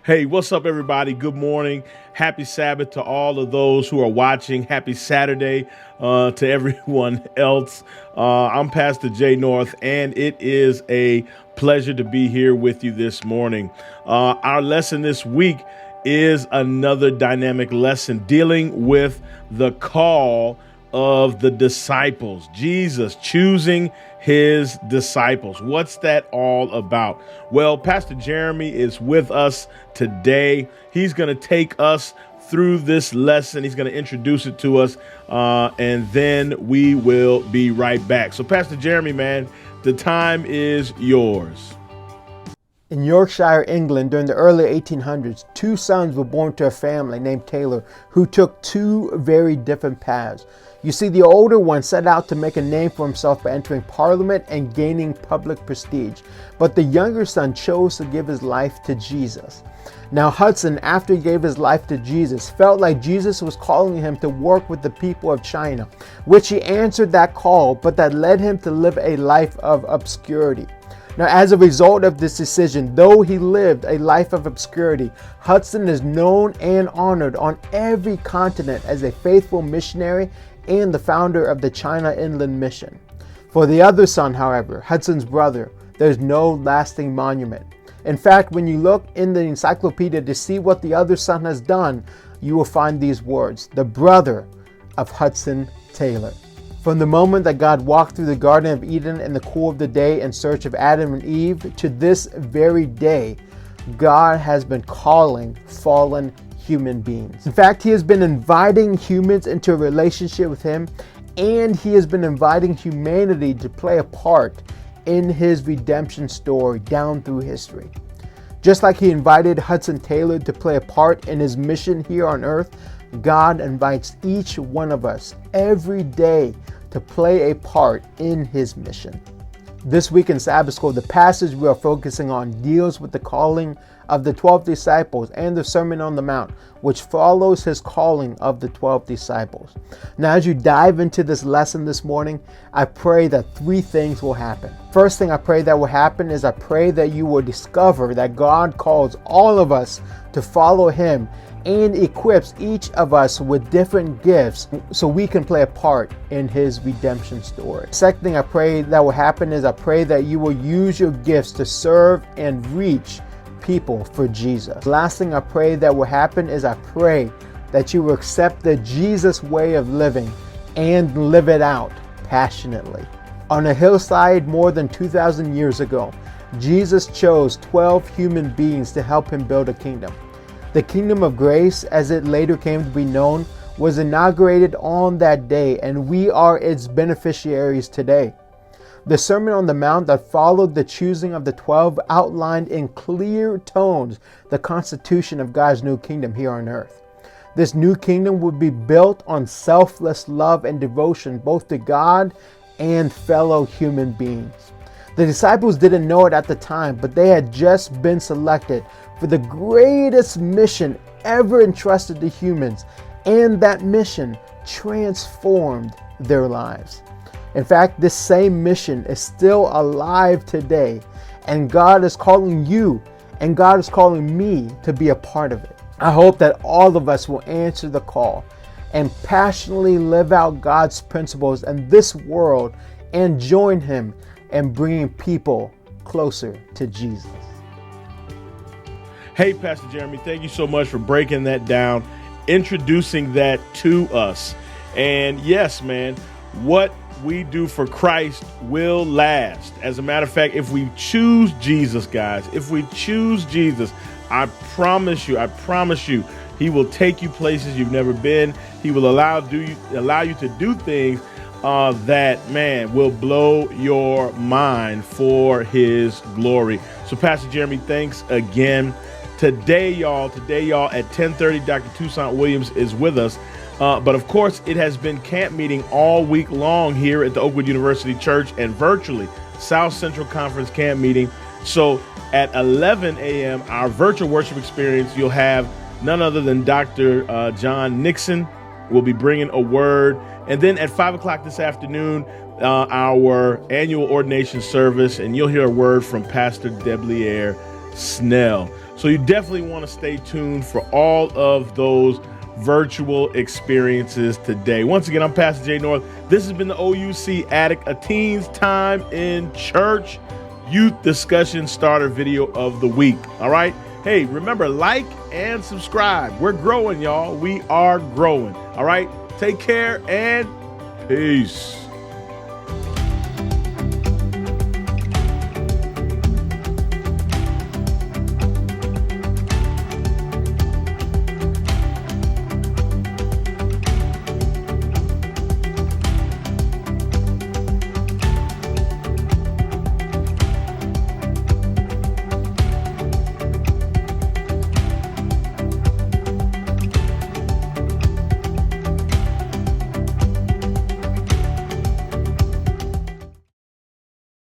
Hey, what's up, everybody? Good morning. Happy Sabbath to all of those who are watching. Happy Saturday to everyone else. I'm Pastor Jay North, and it is a pleasure to be here with you this morning. Our lesson this week is another dynamic lesson dealing with the call of the disciples, Jesus choosing his disciples. What's that all about? Well, Pastor Jeremy is with us today. He's going to take us through this lesson. He's going to introduce it to us, and then we will be right back. So, Pastor Jeremy, man, the time is yours. In Yorkshire, England, during the early 1800s, two sons were born to a family named Taylor who took two very different paths. You see, the older one set out to make a name for himself by entering Parliament and gaining public prestige, but the younger son chose to give his life to Jesus. Now, Hudson, after he gave his life to Jesus, felt like Jesus was calling him to work with the people of China, which he answered that call, but that led him to live a life of obscurity. Now, as a result of this decision, though he lived a life of obscurity, Hudson is known and honored on every continent as a faithful missionary and the founder of the China Inland Mission. For the other son, however, Hudson's brother, there's no lasting monument. In fact, when you look in the encyclopedia to see what the other son has done, you will find these words: the brother of Hudson Taylor. From the moment that God walked through the Garden of Eden in the cool of the day in search of Adam and Eve to this very day, God has been calling fallen human beings. In fact, he has been inviting humans into a relationship with him, and he has been inviting humanity to play a part in his redemption story down through history. Just like he invited Hudson Taylor to play a part in his mission here on earth, God invites each one of us every day to play a part in his mission. This week in Sabbath School, the passage we are focusing on deals with the calling of the 12 disciples and the Sermon on the Mount, which follows his calling of the 12 disciples. Now, as you dive into this lesson this morning, I pray that three things will happen. First thing I pray that will happen is I pray that you will discover that God calls all of us to follow him and equips each of us with different gifts so we can play a part in his redemption story. Second thing I pray that will happen is I pray that you will use your gifts to serve and reach people for Jesus. Last thing I pray that will happen is I pray that you will accept the Jesus way of living and live it out passionately. On a hillside more than 2,000 years ago, Jesus chose 12 human beings to help him build a kingdom. The kingdom of grace, as it later came to be known, was inaugurated on that day, and we are its beneficiaries today. The Sermon on the Mount that followed the choosing of the 12 outlined in clear tones the constitution of God's new kingdom here on earth. This new kingdom would be built on selfless love and devotion both to God and fellow human beings. The disciples didn't know it at the time, but they had just been selected for the greatest mission ever entrusted to humans, and that mission transformed their lives. In fact, this same mission is still alive today, and God is calling you and God is calling me to be a part of it. I hope that all of us will answer the call and passionately live out God's principles in this world and join him in bringing people closer to Jesus. Hey, Pastor Jeremy, thank you so much for breaking that down, introducing that to us. And yes, man, what we do for Christ will last. As a matter of fact, if we choose Jesus, guys, if we choose Jesus, I promise you, he will take you places you've never been. He will allow you to do things that, man, will blow your mind for his glory. So, Pastor Jeremy, thanks again. Today, y'all, at 10:30, Dr. Toussaint Williams is with us. But of course, it has been camp meeting all week long here at the Oakwood University Church and virtually South Central Conference camp meeting. So at 11 a.m., our virtual worship experience, you'll have none other than Dr. John Nixon will be bringing a word. And then at 5 o'clock this afternoon, our annual ordination service, and you'll hear a word from Pastor Deblier Snell. So you definitely want to stay tuned for all of those virtual experiences today. Once again, I'm Pastor Jay North. This has been the OUC Addict, a teen's time in church youth discussion starter video of the week. All right. Hey, remember, like and subscribe. We're growing, y'all. We are growing. All right. Take care and peace.